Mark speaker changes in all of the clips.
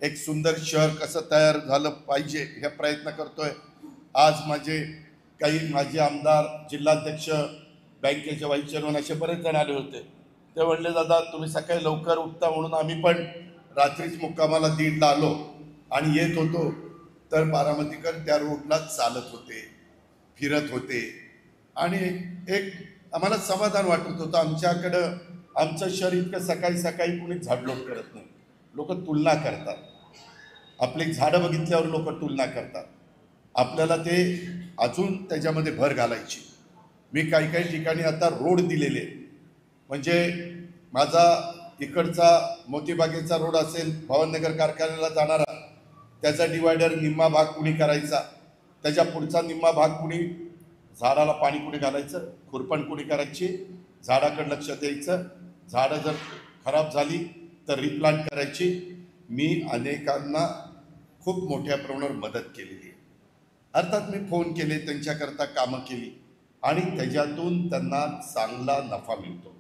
Speaker 1: एक सुंदर शहर कसं तयार झालं पाहिजे हे प्रयत्न करतोय। आज माझे काही माजी आमदार, जिल्हाध्यक्ष, बँकेचे व्हाईस चेअरमन असे बरेच जण आले होते। ते म्हणले दादा तुम्ही सकाळी लवकर उठता म्हणून आम्ही पण रात्रीच मुक्कामाला 1:30ला आलो आणि येत होतो तर बारामतीकर त्या रोडला चालत होते, फिरत होते आणि एक आम्हाला समाधान वाटत होतं। आमच्याकडं आमचं शहर इतकं सकाळी सकाळी कुणी झाडलोट करत नाही, लोक तुलना करतात। आपली झाडं बघितल्यावर लोक तुलना करतात, आपल्याला ते अजून त्याच्यामध्ये भर घालायची। मी काही काही ठिकाणी आता रोड दिलेले, म्हणजे माझा इकडचा मोतीबागेचा रोड असेल भवननगर कारखान्याला जाणारा, त्याचा डिवायडर निम्मा भाग कुणी करायचा, त्याच्या पुढचा निम्मा भाग कुणी झाडाला पाणी कुणी घालायचं, खुरपण कुणी करायची, झाडाकडे लक्ष द्यायचं, झाडं जर खराब झाली तर रिप्लांट करायची। मी अनेकांना खूप मोठ्या प्रमाणावर मदत केलेली आहे। अर्थात मी फोन केले, त्यांच्याकरता कामं केली आणि त्याच्यातून त्यांना चांगला नफा मिळतो।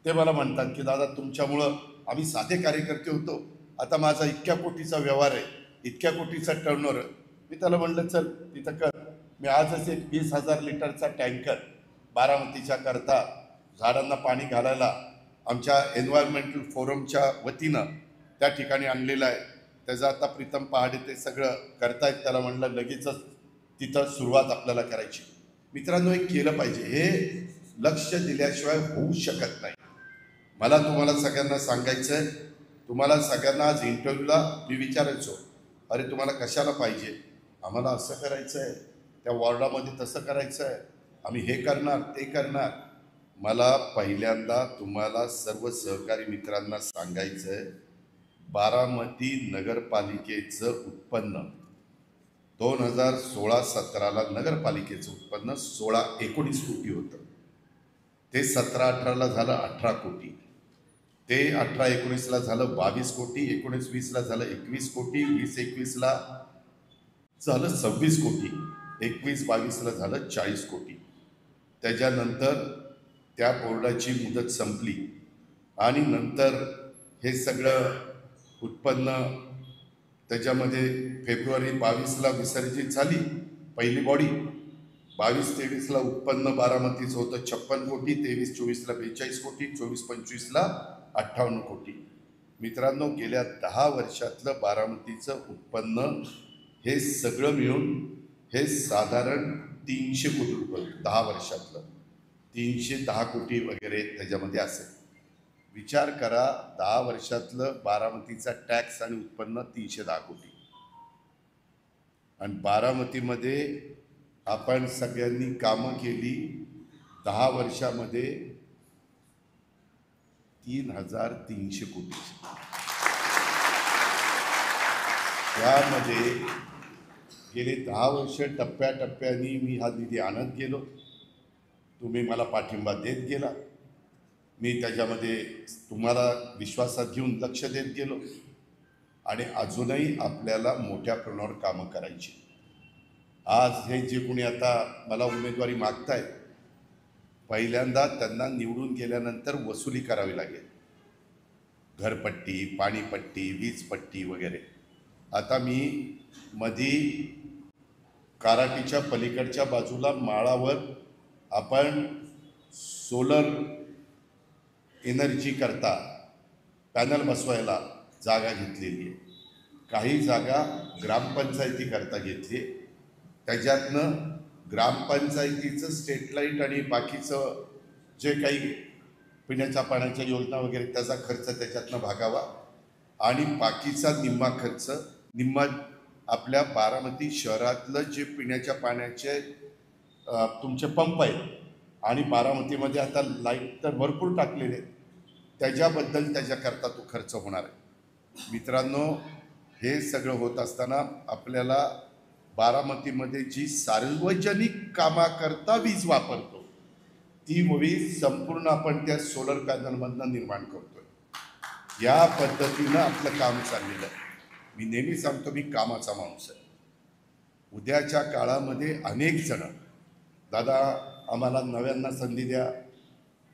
Speaker 1: ते मला म्हणतात की दादा तुमच्यामुळं आम्ही साधे कार्यकर्ते होतो, आता माझा इतक्या कोटीचा व्यवहार आहे, इतक्या कोटीचा टर्नओव्हर। मी त्याला म्हणलं चल तिथं कर। मी आजच एक 20,000 लिटरचा टँकर बारामतीच्या करता झाडांना पाणी घालायला आमच्या एन्व्हायरमेंटल फोरमच्या वतीनं त्या ठिकाणी आणलेलं आहे। त्याचं आता प्रीतम पहाडे ते सगळं करतायत। त्याला म्हणलं लगेचच तिथं सुरुवात आपल्याला करायची। मित्रांनो हे केलं पाहिजे, हे लक्ष दिल्याशिवाय होऊ शकत नाही। मला तुम्हाला सगळ्यांना सांगायचं आहे, तुम्हाला सगळ्यांना आज इंटरव्ह्यूला मी विचारायचो अरे तुम्हाला कशाला पाहिजे, आम्हाला असं करायचं आहे, त्या वॉर्डामध्ये तसं करायचं आहे, आम्ही हे करणार ते करणार। मला पहिल्यांदा तुम्हाला सर्व सहकारी मित्रांना सांगायचं आहे, बारामती नगरपालिकेचं उत्पन्न 2016-17ला नगरपालिकेचं उत्पन्न 16-19 कोटी होतं, ते 17-18ला झालं 18 कोटी, ते 18-19ला झालं 22 कोटी, 19-20ला झालं 21 कोटी, 20-21ला झालं 26 कोटी, 21-22ला झालं 40 कोटी। त्याच्यानंतर त्या बोर्डाची मुदत संपली आणि नंतर हे सगळं उत्पन्न त्याच्यामध्ये फेब्रुवारी 22ला विसर्जित झाली पहिली बॉडी। 22-23ला उत्पन्न बारामतीचं होतं 56 कोटी, 23-24ला 42 कोटी, 24-25ला 58 कोटी। मित्रांनो गेल्या 10 वर्षातलं बारामतीचं उत्पन्न हे सगळं मिळून हे साधारण 300 कोटी रुपये, 10 वर्षातलं 310 कोटी वगैरे त्याच्यामध्ये असेल। विचार करा 10 वर्षातलं बारामतीचा टॅक्स आणि उत्पन्न 310 कोटी, आणि बारामतीमध्ये आपण सगळ्यांनी कामं केली 10 वर्षामध्ये 3,300 कोटी। त्यामध्ये गेले 10 वर्ष टप्प्याटप्प्याने मी हा निधी आणत गेलो, तुम्ही मला पाठिंबा देत गेला, मी त्याच्यामध्ये तुम्हाला विश्वासात घेऊन लक्ष देत गेलो आणि अजूनही आपल्याला मोठ्या प्रमाणावर कामं करायची। आज हे जे कोणी आता मला उमेदवारी मागतायत, पहिल्यांदा त्यांना निवडून गेल्यानंतर वसुली करावी लागेल, घरपट्टी, पाणीपट्टी, वीजपट्टी वगैरे। आता मी मधी काराटीच्या पलीकडच्या बाजूला माळावर आपण सोलर एनर्जी करता पॅनल बसवायला जागा घेतलेली आहे, काही जागा ग्रामपंचायती करता घेतली, त्याच्यातनं ग्रामपंचायतीचं स्ट्रीट लाईट आणि बाकीचं जे काही पिण्याच्या पाण्याच्या योजना वगैरे त्याचा खर्च त्याच्यातनं भागावा आणि बाकीचा निम्मा खर्च निम्मा आपल्या बारामती शहरातलं जे पिण्याच्या पाण्याचे तुमचे पंप आहेत आणि बारामतीमध्ये आता लाईट तर भरपूर टाकलेले आहेत, त्याच्याबद्दल त्याच्याकरता तो खर्च होणार आहे। मित्रांनो हे सगळं होत असताना आपल्याला बारामतीमध्ये जी सार्वजनिक कामाकरता वीज वापरतो ती वीज संपूर्ण आपण त्या सोलर पॅनलमधनं निर्माण करतोय। या पद्धतीनं आपलं काम चाललेलं आहे। मी नेहमी सांगतो मी कामाचा माणूस आहे। उद्याच्या काळामध्ये अनेक जण दादा आम्हाला नव्यांना संधी द्या,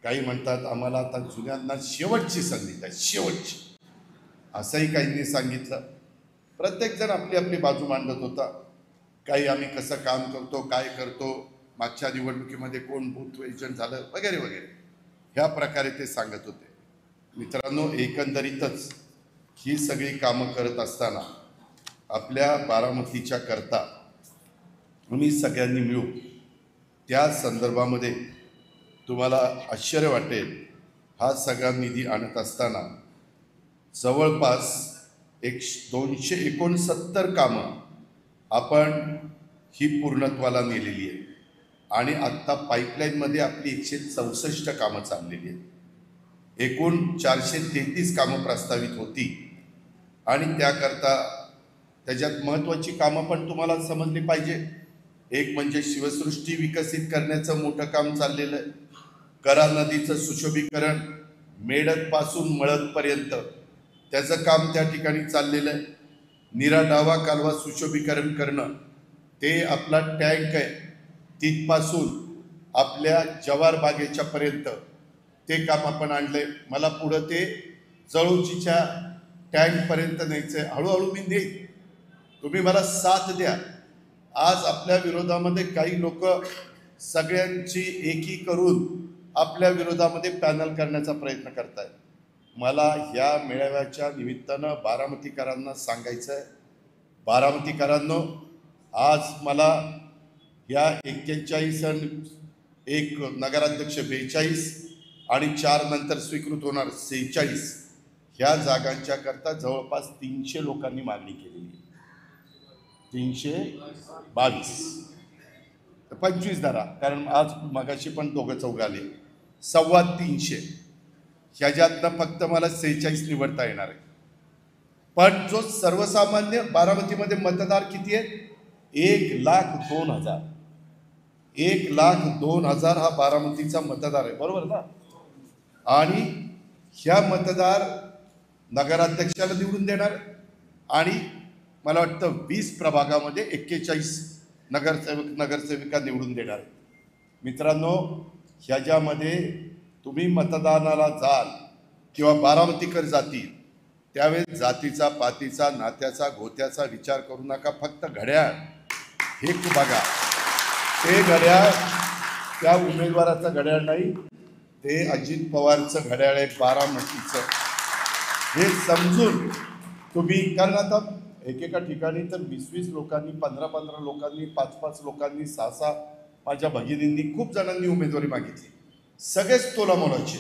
Speaker 1: काही म्हणतात आम्हाला आता जुन्यांना शेवटची संधी द्या, शेवटची, असंही काहींनी सांगितलं। प्रत्येक जण आपली आपली बाजू मांडत होता. काही आम्ही कसं काम करतो, काय करतो, मागच्या निवडणुकीमध्ये कोण बूथ एजंट झालं वगैरे वगैरे, ह्या प्रकारे ते सांगत होते. मित्रांनो, एकंदरीतच ही सगळी कामं करत असताना आपल्या बारामतीच्या करता तुम्ही सगळ्यांनी मिळून त्या संदर्भामध्ये तुम्हाला आश्चर्य वाटेल, हा सगळा निधी आणत असताना जवळपास 269 कामं आपण ही पूर्णत्वाला नेलेली आहे आणि आत्ता पाईपलाईनमध्ये आपली 164 कामं चाललेली आहेत. एकूण 433 कामं प्रस्तावित होती आणि त्याकरता त्याच्यात महत्त्वाची कामं पण तुम्हाला समजली पाहिजे. एक म्हणजे शिवसृष्टी विकसित करण्याचं मोठं काम चाललेलं आहे. करा नदीचं सुशोभीकरण मेडतपासून मळदपर्यंत त्याचं काम त्या ठिकाणी चाललेलं आहे. नीरा डावा कालवा सुशोभीकरण करणं, ते आपला टँक आहे तिथपासून आपल्या जवार बागेच्या पर्यंत ते काम आपण आणलंय. मला पुढं ते जळोचीच्या टँकपर्यंत न्यायचं आहे. हळूहळू मी नेईन, तुम्ही मला साथ द्या. आज आपल्या विरोधामध्ये काही लोक सगळ्यांची एकी करून आपल्या विरोधामध्ये पॅनल करण्याचा प्रयत्न करतायत. मला ह्या मेळाव्याच्या निमित्तानं बारामतीकरांना सांगायचं आहे, बारामतीकरांनो, आज मला या 41 आणि एक नगराध्यक्ष 42 आणि 4 नंतर स्वीकृत होणार 46 ह्या जागांच्या करता जवळपास 300 लोकांनी मागणी केलेली आहे. 322 25 धरा, कारण आज मगाशी पण दोघं चौघाले 325. ह्याच्यातनं फक्त मला 46 निवडता येणार आहे. पण जो सर्वसामान्य बारामतीमध्ये मतदार किती आहेत? 1,02,000. 1,02,000 हा बारामतीचा मतदार आहे, बरोबर ना? आणि ह्या मतदार नगराध्यक्षाला निवडून देणार आणि मला वाटतं 20 प्रभागामध्ये 41 नगरसेविका निवडून देणार. मित्रांनो, ह्याच्यामध्ये तुम्ही मतदानाला जाल किंवा बारामतीकर जातील त्यावेळेस जातीचा, पातीचा, नात्याचा, गोत्याचा विचार करू नका. फक्त घड्याळ हे बघा, ते घड्याळ त्या उमेदवाराचं घड्याळ नाही, ते अजित पवारचं घड्याळ आहे बारामतीचं. हे समजून तुम्ही, कारण आता एकेका ठिकाणी तर 20 लोकांनी, 15 लोकांनी, 5 लोकांनी, 6 माझ्या भगिनींनी, खूप जणांनी उमेदवारी मागितली. सगळेच तोलामोलाचे,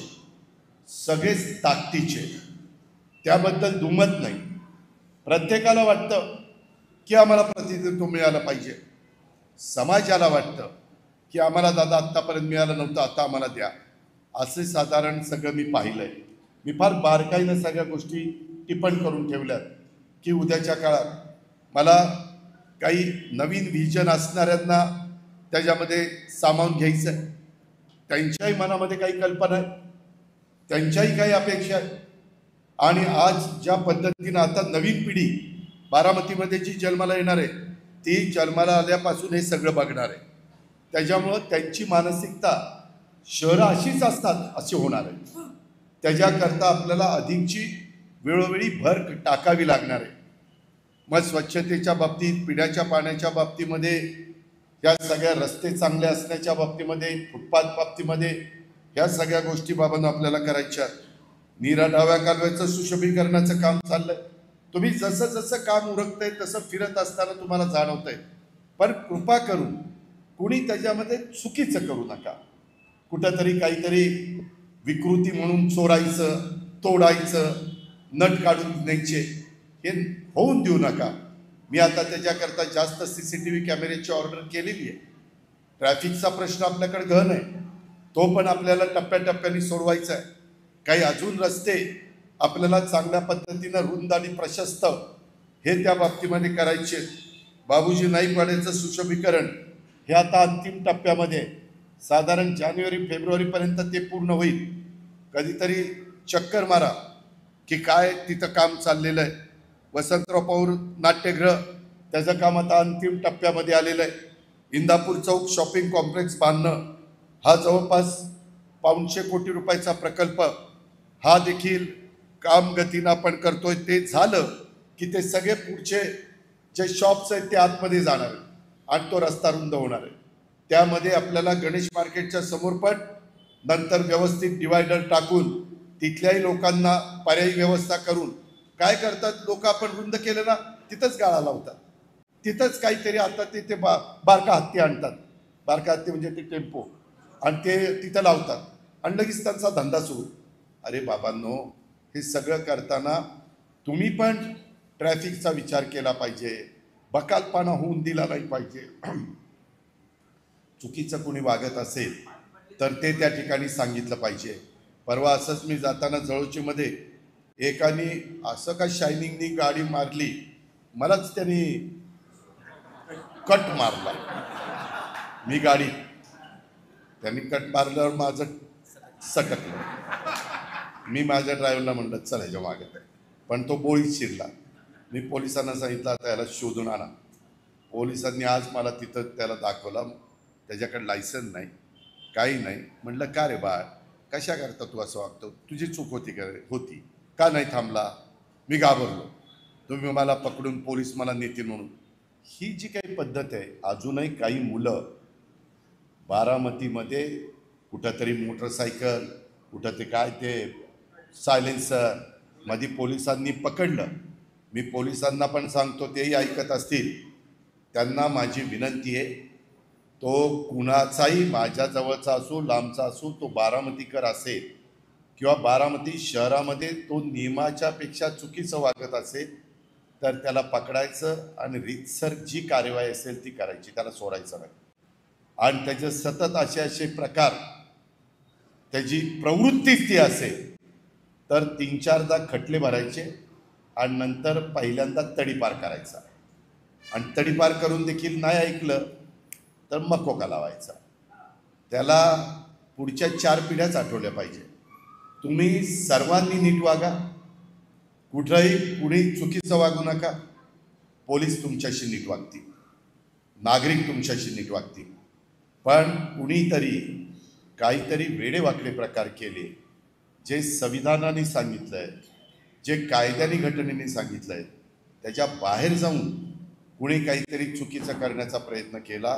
Speaker 1: सगळेच ताकदीचे, त्याबद्दल दुमत नाही. प्रत्येकाला वाटतं की आम्हाला प्रतिनिधित्व मिळालं पाहिजे. समाजाला वाटतं की आम्हाला दादा आत्तापर्यंत मिळालं नव्हतं, आता आम्हाला द्या. असे साधारण सगळं मी पाहिलं आहे. मी फार बारकाईनं सगळ्या गोष्टी टिप्पण करून ठेवल्यात की उद्याच्या काळात मला काही नवीन व्हिजन असणाऱ्यांना त्याच्यामध्ये सामावून घ्यायचं आहे. त्यांच्याही मनामध्ये काही कल्पना आहेत, त्यांच्याही काही अपेक्षा आहेत. आणि आज ज्या पद्धतीनं आता नवीन पिढी बारामतीमध्ये जी जन्माला येणार आहे, ती जन्माला आल्यापासून हे सगळं बघणार आहे. त्याच्यामुळं त्यांची मानसिकता शहरं अशीच असतात अशी होणार आहे. त्याच्याकरता आपल्याला अधिकची वेळोवेळी भर टाकावी लागणार आहे. मग स्वच्छतेच्या बाबतीत, पिण्याच्या पाण्याच्या बाबतीमध्ये, या सगळ्या रस्ते चांगले असण्याच्या बाबतीमध्ये, फुटपाथ बाबतीमध्ये, ह्या सगळ्या गोष्टीबाबत आपल्याला करायच्या. नीरा डाव्या कालव्याचं सुशोभीकरणाचं काम चाललंय. तुम्ही जसं जसं काम उरकतंय तसं फिरत असताना तुम्हाला जाणवतंय. पण कृपा करून कुणी त्याच्यामध्ये चुकीचं करू नका. कुठंतरी काहीतरी विकृती म्हणून चोरायचं, तोडायचं, नट काढून न्यायचे, हे होऊन देऊ नका. मी आता त्याच्याकरता जास्त CCTV कॅमेऱ्याची ऑर्डर केलेली आहे. ट्रॅफिकचा प्रश्न आपल्याकडे गहन आहे, तो पण आपल्याला टप्प्याटप्प्याने सोडवायचा आहे. काही अजून रस्ते आपल्याला चांगल्या पद्धतीनं रुंद आणि प्रशस्त हे त्या बाबतीमध्ये करायचे. बाबूजी नाईकवाड्याचं सुशोभीकरण हे आता अंतिम टप्प्यामध्ये, साधारण जानेवारी-फेब्रुवारीपर्यंत ते पूर्ण होईल. कधीतरी चक्कर मारा की काय तिथं काम चाललेलं आहे. वसंतराव पवार नाट्यगृह, त्याचं काम आता अंतिम टप्प्यामध्ये आलेलं आहे. इंदापूर चौक शॉपिंग कॉम्प्लेक्स बांधणं, हा जवळपास 500 कोटी रुपयाचा प्रकल्प, हा देखील काम गतीनं आपण करतोय. ते झालं की ते सगळे पुढचे जे शॉप्स आहेत ते आतमध्ये जाणार आहेत आणि तो रस्ता रुंद होणार आहे. त्यामध्ये आपल्याला गणेश मार्केटच्या समोर पण नंतर व्यवस्थित डिवायडर टाकून तिथल्याही लोकांना पर्यायी व्यवस्था करून काय करतात लोक, आपण रुंद केलं ना तिथंच गाळा लावतात, तिथंच काहीतरी आता ते बारका हत्ती आणतात, बारका हत्ती म्हणजे ते टेम्पो, आणि ते तिथं लावतात आणि लगेच त्यांचा धंदा सुरू. अरे बाबांनो, हे सगळं करताना तुम्ही पण ट्रॅफिकचा विचार केला पाहिजे, बकालपणा होऊन दिला नाही पाहिजे. चुकीचं कोणी वागत असेल तर ते त्या ठिकाणी सांगितलं पाहिजे. परवा असंच मी जाताना जळोचीमध्ये एकाने असं का शायनिंगनी गाडी मारली, मलाच त्यांनी कट मारला. मी गाडी, त्यांनी कट मारल्यावर माझं सटकलं. मी माझ्या ड्रायव्हरला म्हणलं चल ह्याच्या मागे, पण तो बोळीत शिरला. मी पोलिसांना सांगितलं आता याला शोधून आणा. पोलिसांनी आज मला तिथं त्याला दाखवला, त्याच्याकडे लायसन नाही, काही नाही. म्हटलं का रे बा, कशा करता तू असं वागतो, तुझी चूक होती का? होती. का नाही थांबला? मी घाबरलो, तुम्ही मला पकडून पोलीस मला नेतील म्हणून. ही जी काही पद्धत आहे, अजूनही काही मुलं बारामतीमध्ये कुठंतरी मोटरसायकल, कुठं ते काय ते सायलेन्सर मध्ये पोलिसांनी पकडलं. मी पोलिसांना पण सांगतो, तेही ऐकत असतील, त्यांना माझी विनंती आहे, तो कुणाचाही माझ्या जवळचा असो लांबचा असो, तो बारामतीकर असेल किंवा बारामती शहरामध्ये तो नियमाच्या पेक्षा चुकीचं वागत असेल तर त्याला पकडायचं आणि रीतसर जी कार्यवाही असेल ती करायची, त्याला सोडायचं नाही. आणि त्याचे सतत असे प्रकार, त्याची प्रवृत्तीच ती असेल तर 3-4दा खटले भरायचे आणि नंतर पहिल्यांदा तडीपार करायचा, आणि तडीपार करून देखील नाही ऐकलं तर मकोका लावायचा. त्याला पुढच्या 4 पिढ्याच आठवल्या पाहिजे. तुम्ही सर्वांनी नीट वागा, कुठंही कुणी चुकीचं वागू नका. पोलीस तुमच्याशी नीट वागतील, नागरिक तुमच्याशी नीट वागतील. पण कुणीतरी काहीतरी वेडेवाकडे प्रकार केले, जे संविधानाने सांगितलं आहे, जे कायद्याने घटनेने सांगितलं आहे, त्याच्या बाहेर जाऊन कुणी काहीतरी चुकीचं करण्याचा प्रयत्न केला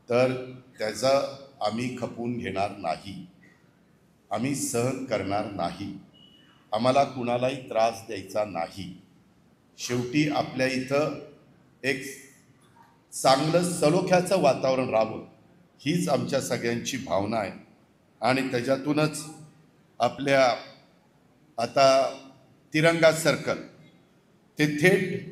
Speaker 1: तर त्याचं आम्ही खपवून घेणार नाही, आम्ही सहन करणार नाही. आम्हाला कुणालाही त्रास द्यायचा नाही. शेवटी आपल्या इथं एक चांगलं सलोख्याचं वातावरण राहावं, हीच आमच्या सगळ्यांची भावना आहे. आणि त्याच्यातूनच आपल्या आता तिरंगा सर्कल ते थेट